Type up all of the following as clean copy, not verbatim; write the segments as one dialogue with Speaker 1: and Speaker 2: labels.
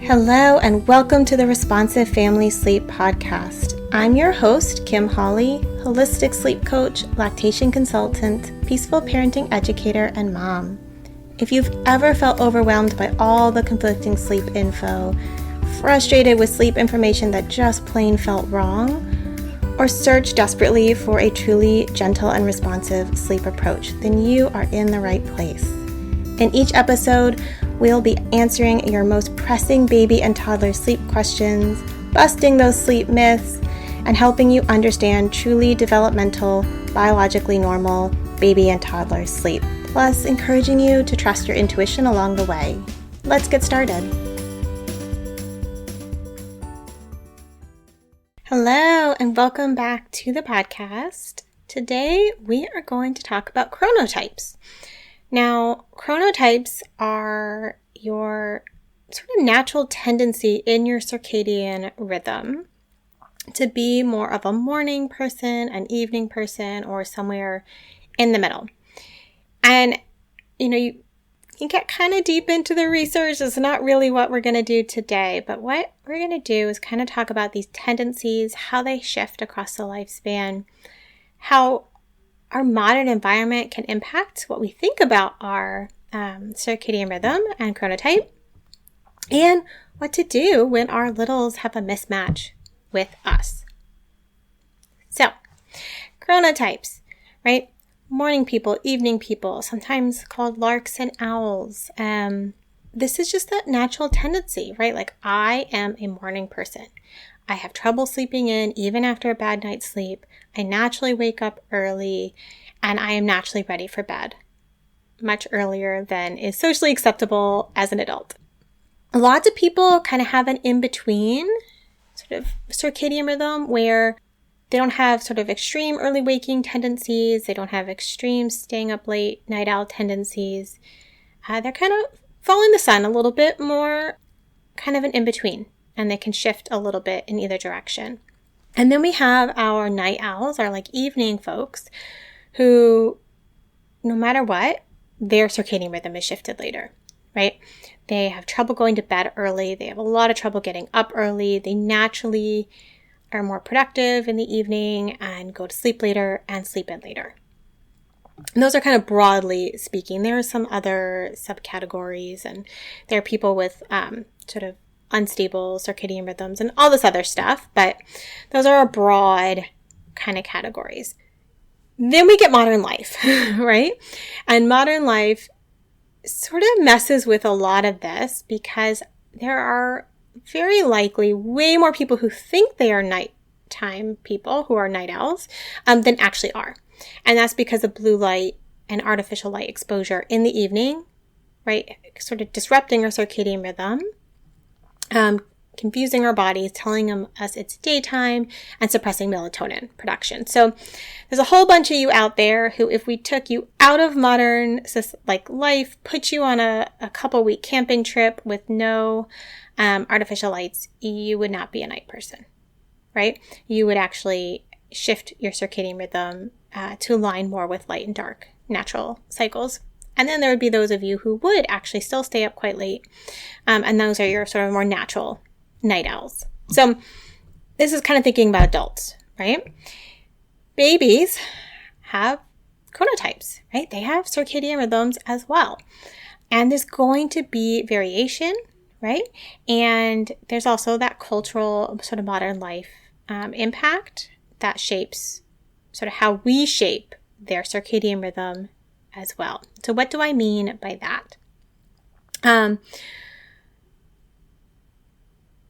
Speaker 1: Hello and welcome to the Responsive Family Sleep Podcast. I'm your host, Kim Hawley, holistic sleep coach, lactation consultant, peaceful parenting educator, and mom. If you've ever felt overwhelmed by all the conflicting sleep info, frustrated with sleep information that just plain felt wrong, or searched desperately for a truly gentle and responsive sleep approach, then you are in the right place. In each episode, we'll be answering your most pressing baby and toddler sleep questions, busting those sleep myths, and helping you understand truly developmental, biologically normal baby and toddler sleep, plus encouraging you to trust your intuition along the way. Let's get started. Hello, and welcome back to the podcast. Today, we are going to talk about chronotypes. Now, chronotypes are your sort of natural tendency in your circadian rhythm to be more of a morning person, an evening person, or somewhere in the middle. And, you can get kind of deep into the research. It's not really what we're going to do today, but what we're going to do is kind of talk about these tendencies, how they shift across the lifespan, how our modern environment can impact what we think about our circadian rhythm and chronotype, and what to do when our littles have a mismatch with us. So, chronotypes, right? Morning people, evening people, sometimes called larks and owls. This is just that natural tendency, right? Like, I am a morning person. I have trouble sleeping in even after a bad night's sleep. I naturally wake up early, and I am naturally ready for bed much earlier than is socially acceptable as an adult. Lots of people kind of have an in-between sort of circadian rhythm where they don't have sort of extreme early waking tendencies. They don't have extreme staying up late night owl tendencies. They're kind of following the sun a little bit more, kind of an in-between. And they can shift a little bit in either direction. And then we have our night owls, our evening folks, who, no matter what, their circadian rhythm is shifted later, right? They have trouble going to bed early. They have a lot of trouble getting up early. They naturally are more productive in the evening and go to sleep later and sleep in later. And those are kind of broadly speaking. There are some other subcategories, and there are people with sort of unstable circadian rhythms and all this other stuff, but those are our broad kind of categories. Then we get modern life, right? And modern life sort of messes with a lot of this because there are very likely way more people who think they are nighttime people, who are night owls, than actually are. And that's because of blue light and artificial light exposure in the evening, right? Sort of disrupting our circadian rhythm. Confusing our bodies, telling us it's daytime, and suppressing melatonin production. So there's a whole bunch of you out there who, if we took you out of modern life, put you on a couple week camping trip with no artificial lights, you would not be a night person, right? You would actually shift your circadian rhythm to align more with light and dark natural cycles. And then there would be those of you who would actually still stay up quite late. And those are your sort of more natural night owls. So this is kind of thinking about adults, right? Babies have chronotypes, right? They have circadian rhythms as well. And there's going to be variation, right? And there's also that cultural sort of modern life impact that shapes sort of how we shape their circadian rhythm as well. So what do I mean by that?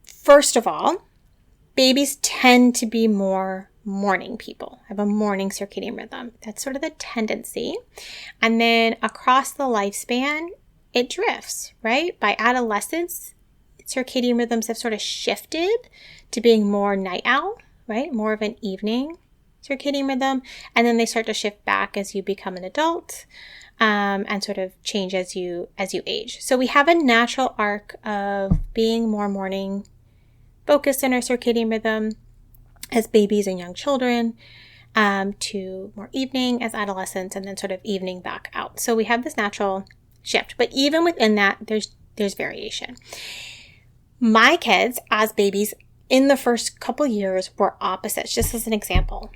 Speaker 1: First of all, babies tend to be more morning people, have a morning circadian rhythm. That's sort of the tendency. And then across the lifespan, it drifts, right? By adolescence, circadian rhythms have sort of shifted to being more night owl, right? More of an evening circadian rhythm, and then they start to shift back as you become an adult, and sort of change as you age. So we have a natural arc of being more morning focused in our circadian rhythm as babies and young children, to more evening as adolescents, and then sort of evening back out. So we have this natural shift, but even within that, there's variation. My kids, as babies, in the first couple years were opposites. Just as an example,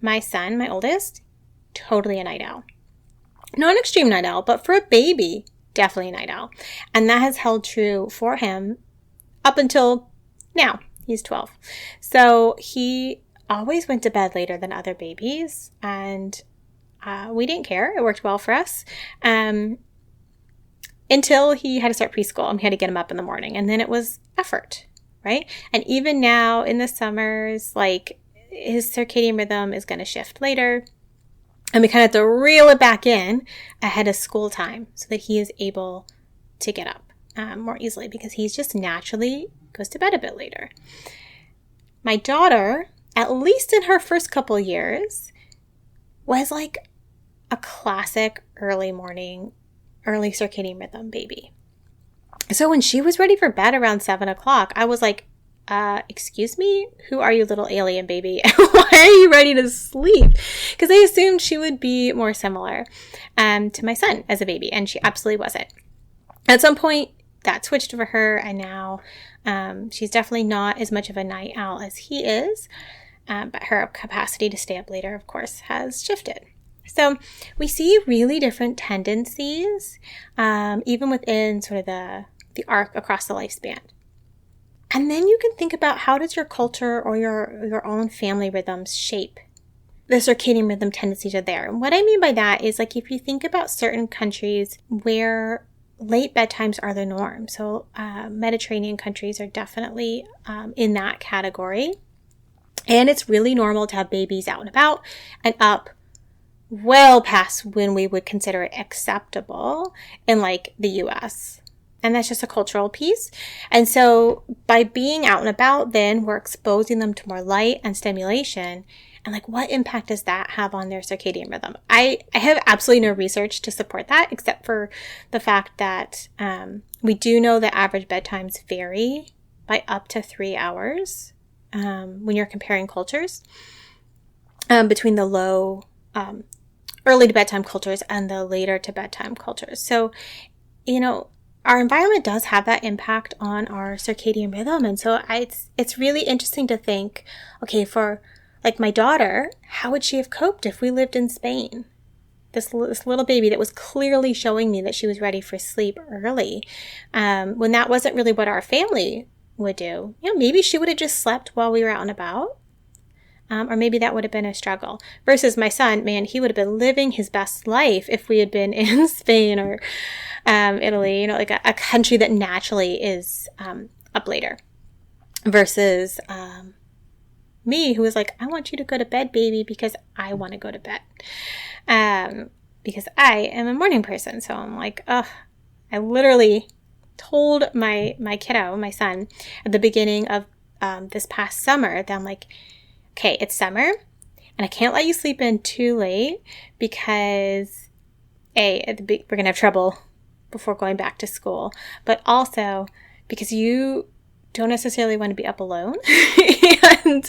Speaker 1: my son, my oldest, totally a night owl. Not an extreme night owl, but for a baby, definitely a night owl. And that has held true for him up until now. He's 12. So he always went to bed later than other babies, and we didn't care. It worked well for us. Until he had to start preschool and we had to get him up in the morning. And then it was effort, right? And even now in the summers, like his circadian rhythm is going to shift later. And we kind of have to reel it back in ahead of school time so that he is able to get up more easily because he's just naturally goes to bed a bit later. My daughter, at least in her first couple years, was like a classic early morning, early circadian rhythm baby. So when she was ready for bed around 7 o'clock, I was like, excuse me, who are you, little alien baby? Why are you ready to sleep? Because I assumed she would be more similar to my son as a baby, and she absolutely wasn't. At some point, that switched for her, and now she's definitely not as much of a night owl as he is, but her capacity to stay up later, of course, has shifted. So we see really different tendencies, even within sort of the arc across the lifespan. And then you can think about, how does your culture or your own family rhythms shape the circadian rhythm tendencies are there? And what I mean by that is, like, if you think about certain countries where late bedtimes are the norm. So Mediterranean countries are definitely in that category. And it's really normal to have babies out and about and up well past when we would consider it acceptable in like the US. And that's just a cultural piece. And so by being out and about, then we're exposing them to more light and stimulation. And like, what impact does that have on their circadian rhythm? I have absolutely no research to support that, except for the fact that we do know that average bedtimes vary by up to 3 hours when you're comparing cultures between the low early to bedtime cultures and the later to bedtime cultures. So, our environment does have that impact on our circadian rhythm. And so it's really interesting to think, okay, for like my daughter, how would she have coped if we lived in Spain? This little baby that was clearly showing me that she was ready for sleep early, when that wasn't really what our family would do. Maybe she would have just slept while we were out and about. Or maybe that would have been a struggle. Versus my son, man, he would have been living his best life if we had been in Spain or Italy, like a country that naturally is up later. Versus me, who was like, I want you to go to bed, baby, because I want to go to bed. Because I am a morning person. So I'm like, I literally told my kiddo, my son, at the beginning of this past summer that I'm like, okay, it's summer and I can't let you sleep in too late because we're going to have trouble before going back to school, but also because you don't necessarily want to be up alone. And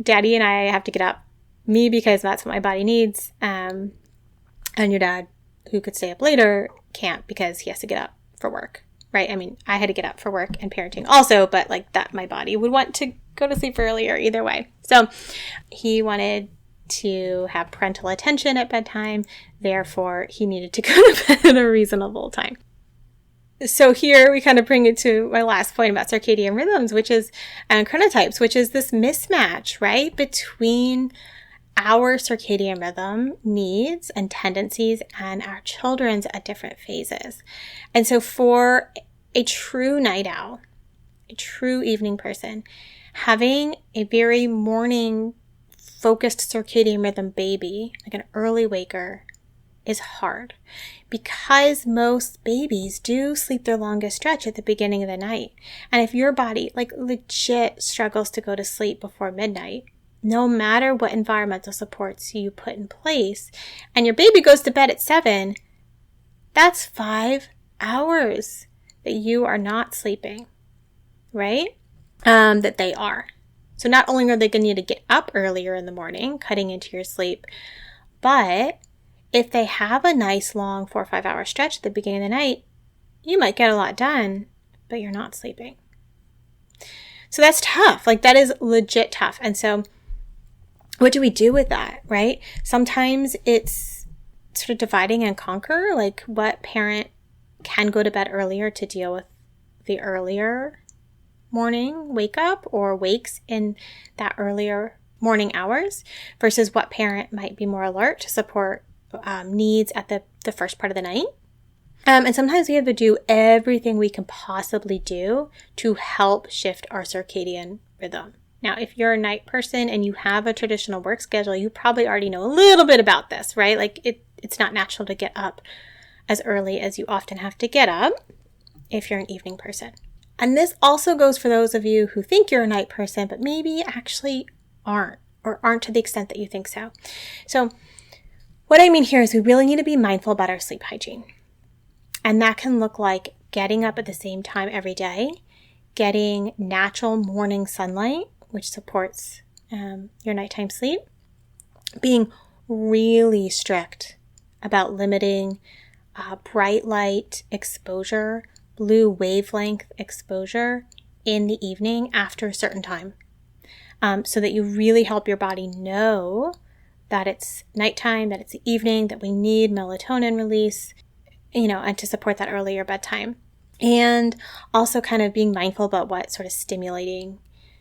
Speaker 1: Daddy and I have to get up, me because that's what my body needs, and your dad, who could stay up later, can't because he has to get up for work, right? I mean, I had to get up for work and parenting also, but like that, my body would want to go to sleep earlier either way. So he wanted to have parental attention at bedtime. Therefore, he needed to go to bed at a reasonable time. So here we kind of bring it to my last point about circadian rhythms, which is chronotypes, which is this mismatch, right, between our circadian rhythm needs and tendencies and our children's at different phases. And so for a true night owl, a true evening person, having a very morning focused circadian rhythm baby, like an early waker, is hard because most babies do sleep their longest stretch at the beginning of the night. And if your body like legit struggles to go to sleep before midnight, no matter what environmental supports you put in place, and your baby goes to bed at 7, that's 5 hours that you are not sleeping, right? That they are. So not only are they going to need to get up earlier in the morning, cutting into your sleep, but if they have a nice long 4 or 5 hour stretch at the beginning of the night, you might get a lot done, but you're not sleeping. So that's tough. Like, that is legit tough. And so what do we do with that, right? Sometimes it's sort of dividing and conquer, like what parent can go to bed earlier to deal with the earlier morning wake up or wakes in that earlier morning hours versus what parent might be more alert to support needs at the first part of the night. And sometimes we have to do everything we can possibly do to help shift our circadian rhythm. Now, if you're a night person and you have a traditional work schedule, you probably already know a little bit about this, right? Like it's not natural to get up as early as you often have to get up if you're an evening person. And this also goes for those of you who think you're a night person, but maybe actually aren't, or aren't to the extent that you think so. So what I mean here is we really need to be mindful about our sleep hygiene. And that can look like getting up at the same time every day, getting natural morning sunlight, which supports your nighttime sleep, being really strict about limiting bright light exposure, blue wavelength exposure in the evening after a certain time, so that you really help your body know that it's nighttime, that it's the evening, that we need melatonin release, and to support that earlier bedtime. And also kind of being mindful about what sort of stimulating,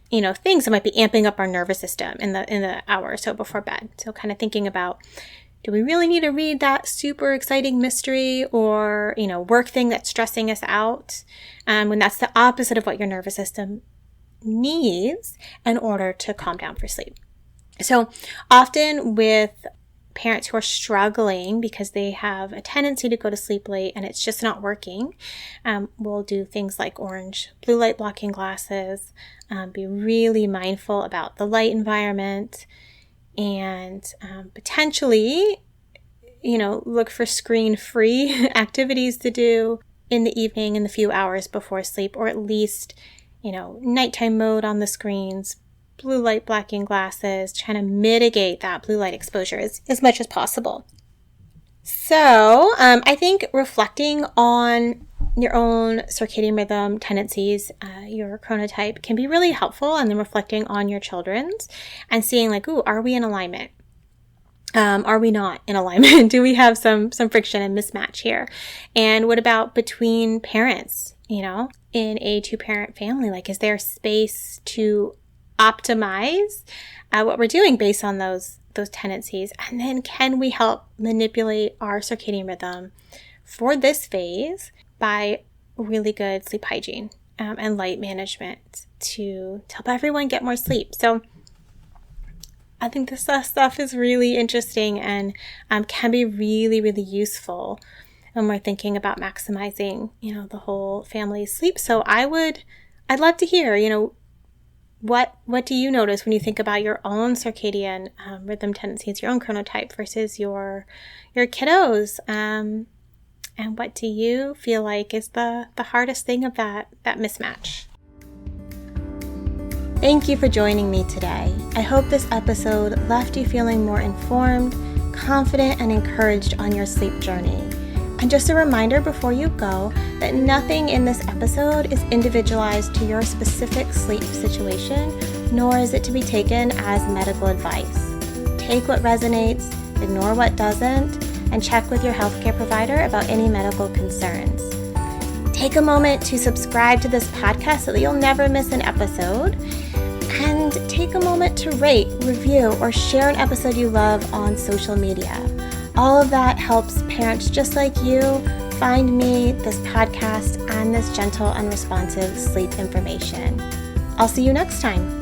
Speaker 1: things that might be amping up our nervous system in the hour or so before bed. So kind of thinking about, do we really need to read that super exciting mystery or, work thing that's stressing us out? When that's the opposite of what your nervous system needs in order to calm down for sleep. So often with parents who are struggling because they have a tendency to go to sleep late and it's just not working, we'll do things like orange blue light blocking glasses, be really mindful about the light environment, and potentially, look for screen-free activities to do in the evening in the few hours before sleep, or at least, nighttime mode on the screens, blue light blocking glasses, trying to mitigate that blue light exposure as much as possible. So I think reflecting on your own circadian rhythm tendencies, your chronotype, can be really helpful, and then reflecting on your children's and seeing like, are we in alignment? Are we not in alignment? Do we have some friction and mismatch here? And what about between parents, in a two-parent family? Like, is there space to optimize what we're doing based on those tendencies? And then can we help manipulate our circadian rhythm for this phase by really good sleep hygiene and light management to help everyone get more sleep? So I think this stuff is really interesting and can be really, really useful when we're thinking about maximizing, the whole family's sleep. So I'd love to hear, what do you notice when you think about your own circadian rhythm tendencies, your own chronotype versus your kiddos? And what do you feel like is the hardest thing of that mismatch? Thank you for joining me today. I hope this episode left you feeling more informed, confident, and encouraged on your sleep journey. And just a reminder before you go that nothing in this episode is individualized to your specific sleep situation, nor is it to be taken as medical advice. Take what resonates, ignore what doesn't, and check with your healthcare provider about any medical concerns. Take a moment to subscribe to this podcast so that you'll never miss an episode. And take a moment to rate, review, or share an episode you love on social media. All of that helps parents just like you find me, this podcast, and this gentle and responsive sleep information. I'll see you next time.